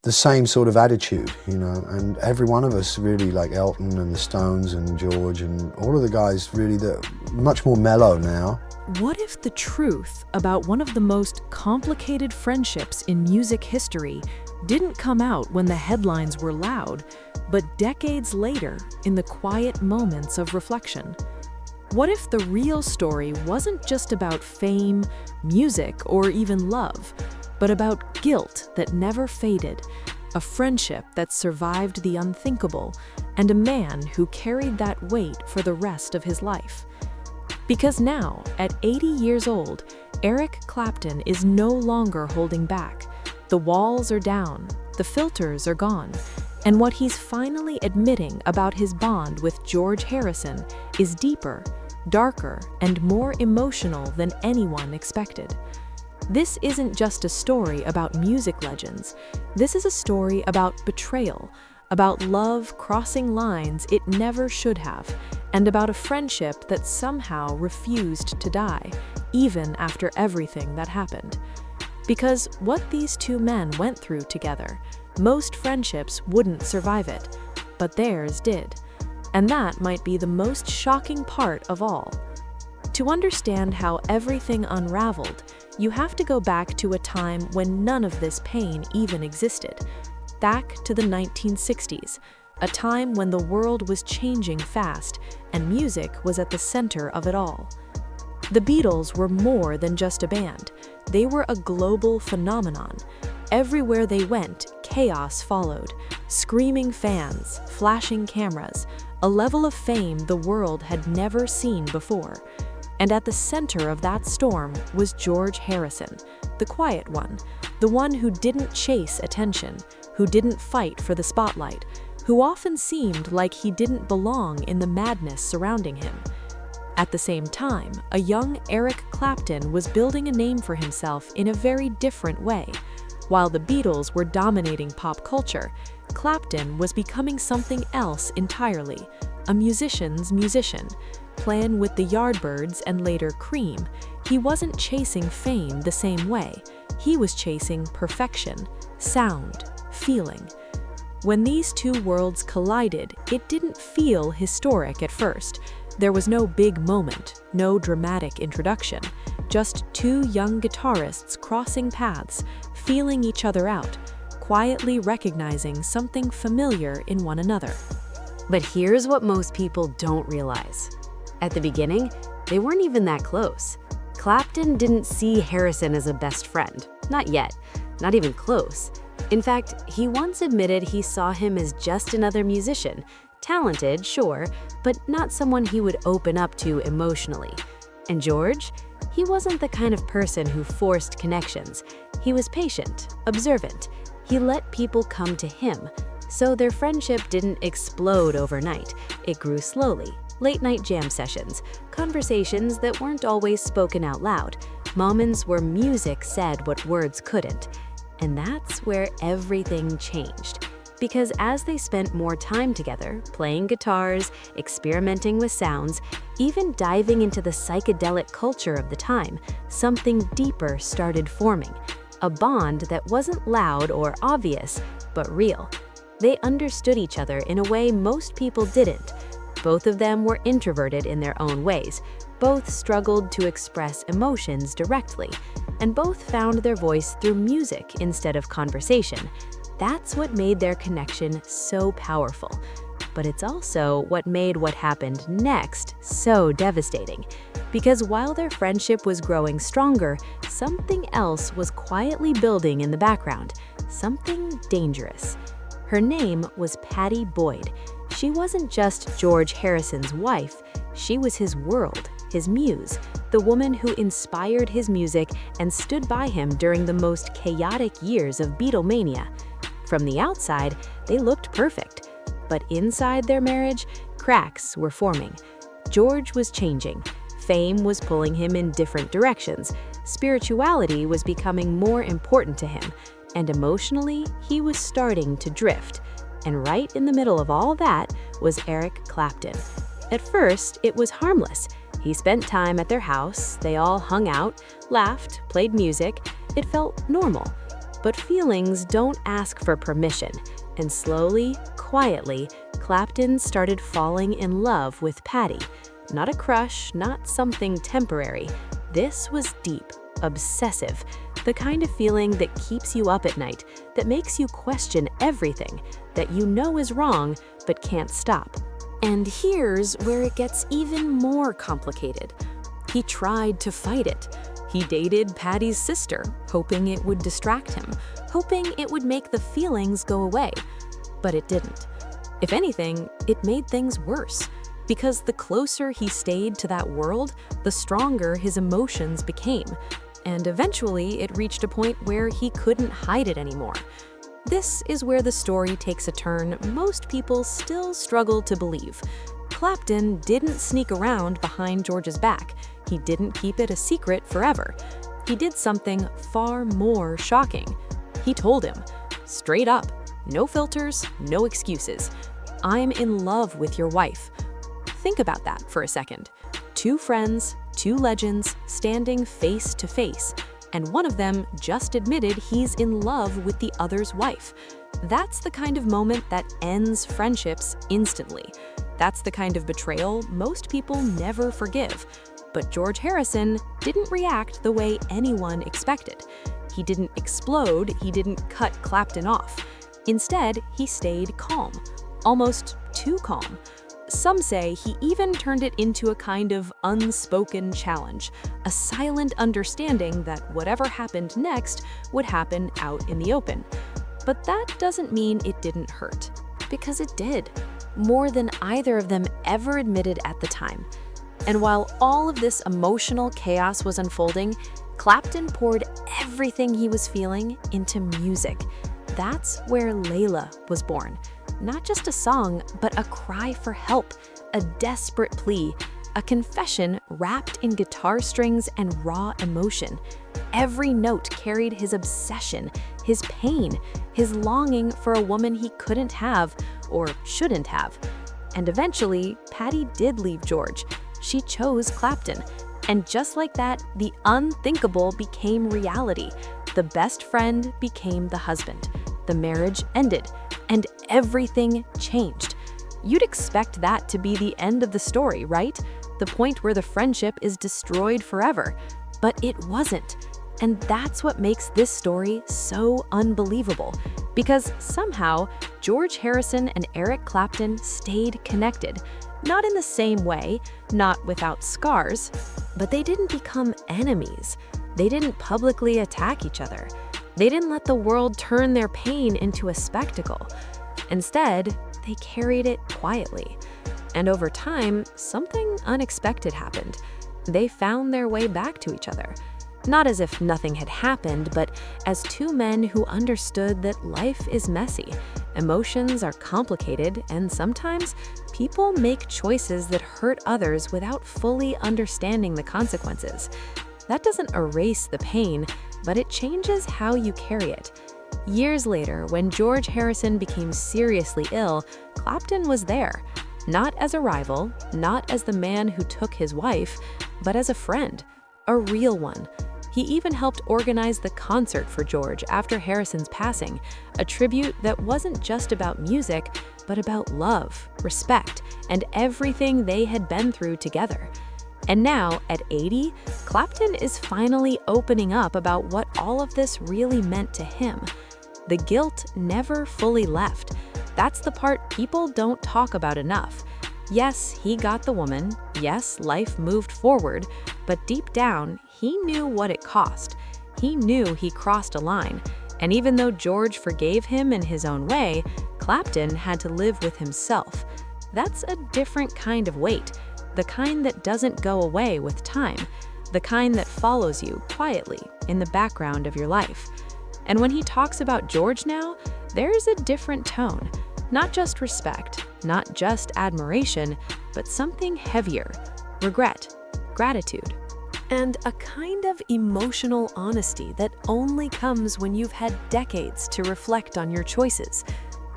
the same sort of attitude, you know, and every one of us really, like Elton and the Stones and George and all of the guys, really, they're much more mellow now. What if the truth about one of the most complicated friendships in music history didn't come out when the headlines were loud, but decades later in the quiet moments of reflection? What if the real story wasn't just about fame, music, or even love, but about guilt that never faded, a friendship that survived the unthinkable, and a man who carried that weight for the rest of his life? Because now, at 80 years old, Eric Clapton is no longer holding back. The walls are down, the filters are gone, and what he's finally admitting about his bond with George Harrison is deeper, darker, and more emotional than anyone expected. This isn't just a story about music legends. This is a story about betrayal, about love crossing lines it never should have, and about a friendship that somehow refused to die, even after everything that happened. Because what these two men went through together, most friendships wouldn't survive it, but theirs did. And that might be the most shocking part of all. To understand how everything unraveled, you have to go back to a time when none of this pain even existed. Back to the 1960s, a time when the world was changing fast and music was at the center of it all. The Beatles were more than just a band. They were a global phenomenon. Everywhere they went, chaos followed. Screaming fans, flashing cameras, a level of fame the world had never seen before. And at the center of that storm was George Harrison, the quiet one, the one who didn't chase attention, who didn't fight for the spotlight, who often seemed like he didn't belong in the madness surrounding him. At the same time, a young Eric Clapton was building a name for himself in a very different way. While the Beatles were dominating pop culture, Clapton was becoming something else entirely, a musician's musician. Playing with the Yardbirds and later Cream, he wasn't chasing fame the same way. He was chasing perfection, sound, feeling. When these two worlds collided, it didn't feel historic at first. There was no big moment, no dramatic introduction, just two young guitarists crossing paths, feeling each other out, quietly recognizing something familiar in one another. But here's what most people don't realize. At the beginning, they weren't even that close. Clapton didn't see Harrison as a best friend. Not yet. Not even close. In fact, he once admitted he saw him as just another musician. Talented, sure, but not someone he would open up to emotionally. And George? He wasn't the kind of person who forced connections. He was patient, observant. He let people come to him. So their friendship didn't explode overnight. It grew slowly. Late-night jam sessions, conversations that weren't always spoken out loud, moments where music said what words couldn't. And that's where everything changed. Because as they spent more time together, playing guitars, experimenting with sounds, even diving into the psychedelic culture of the time, something deeper started forming. A bond that wasn't loud or obvious, but real. They understood each other in a way most people didn't. Both of them were introverted in their own ways. Both struggled to express emotions directly, and both found their voice through music instead of conversation. That's what made their connection so powerful. But it's also what made what happened next so devastating. Because while their friendship was growing stronger, something else was quietly building in the background, something dangerous. Her name was Pattie Boyd. She wasn't just George Harrison's wife, she was his world, his muse, the woman who inspired his music and stood by him during the most chaotic years of Beatlemania. From the outside, they looked perfect, but inside their marriage, cracks were forming. George was changing. Fame was pulling him in different directions. Spirituality was becoming more important to him, and emotionally, he was starting to drift. And right in the middle of all that was Eric Clapton. At first, it was harmless. He spent time at their house, they all hung out, laughed, played music. It felt normal. But feelings don't ask for permission, and slowly, quietly, Clapton started falling in love with Patty. Not a crush, not something temporary. This was deep, obsessive, the kind of feeling that keeps you up at night, that makes you question everything, that you know is wrong but can't stop. And here's where it gets even more complicated. He tried to fight it. He dated Patty's sister, hoping it would distract him, hoping it would make the feelings go away. But it didn't. If anything, it made things worse. Because the closer he stayed to that world, the stronger his emotions became. And eventually, it reached a point where he couldn't hide it anymore. This is where the story takes a turn most people still struggle to believe. Clapton didn't sneak around behind George's back. He didn't keep it a secret forever. He did something far more shocking. He told him, straight up, no filters, no excuses. I'm in love with your wife. Think about that for a second. Two friends, two legends, standing face to face, and one of them just admitted he's in love with the other's wife. That's the kind of moment that ends friendships instantly. That's the kind of betrayal most people never forgive. But George Harrison didn't react the way anyone expected. He didn't explode, he didn't cut Clapton off. Instead, he stayed calm, almost too calm. Some say he even turned it into a kind of unspoken challenge, a silent understanding that whatever happened next would happen out in the open. But that doesn't mean it didn't hurt, because it did, more than either of them ever admitted at the time. And while all of this emotional chaos was unfolding, Clapton poured everything he was feeling into music. That's where Layla was born. Not just a song, but a cry for help, a desperate plea, a confession wrapped in guitar strings and raw emotion. Every note carried his obsession, his pain, his longing for a woman he couldn't have or shouldn't have. And eventually, Patty did leave George. She chose Clapton. And just like that, the unthinkable became reality. The best friend became the husband. The marriage ended, and everything changed. You'd expect that to be the end of the story, right? The point where the friendship is destroyed forever. But it wasn't. And that's what makes this story so unbelievable. Because somehow, George Harrison and Eric Clapton stayed connected. Not in the same way, not without scars, but they didn't become enemies. They didn't publicly attack each other. They didn't let the world turn their pain into a spectacle. Instead, they carried it quietly. And over time, something unexpected happened. They found their way back to each other. Not as if nothing had happened, but as two men who understood that life is messy, emotions are complicated, and sometimes people make choices that hurt others without fully understanding the consequences. That doesn't erase the pain, but it changes how you carry it. Years later, when George Harrison became seriously ill, Clapton was there. Not as a rival, not as the man who took his wife, but as a friend, a real one. He even helped organize the concert for George after Harrison's passing, a tribute that wasn't just about music, but about love, respect, and everything they had been through together. And now, at 80, Clapton is finally opening up about what all of this really meant to him. The guilt never fully left. That's the part people don't talk about enough. Yes, he got the woman. Yes, life moved forward. But deep down, he knew what it cost. He knew he crossed a line. And even though George forgave him in his own way, Clapton had to live with himself. That's a different kind of weight. The kind that doesn't go away with time. The kind that follows you quietly in the background of your life. And when he talks about George now, there's a different tone. Not just respect, not just admiration, but something heavier. Regret, gratitude, and a kind of emotional honesty that only comes when you've had decades to reflect on your choices.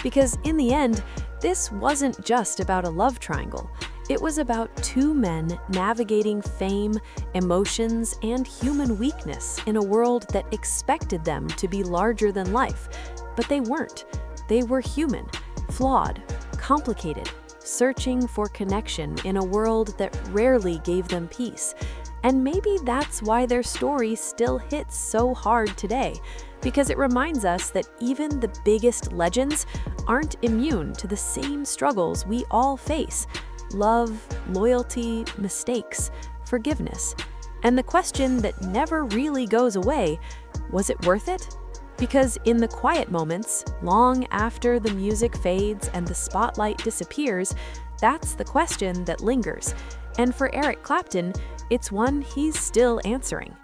Because in the end, this wasn't just about a love triangle. It was about two men navigating fame, emotions, and human weakness in a world that expected them to be larger than life. But they weren't. They were human, flawed, complicated, searching for connection in a world that rarely gave them peace. And maybe that's why their story still hits so hard today, because it reminds us that even the biggest legends aren't immune to the same struggles we all face: love, loyalty, mistakes, forgiveness. And the question that never really goes away: was it worth it? Because in the quiet moments, long after the music fades and the spotlight disappears, that's the question that lingers. And for Eric Clapton, it's one he's still answering.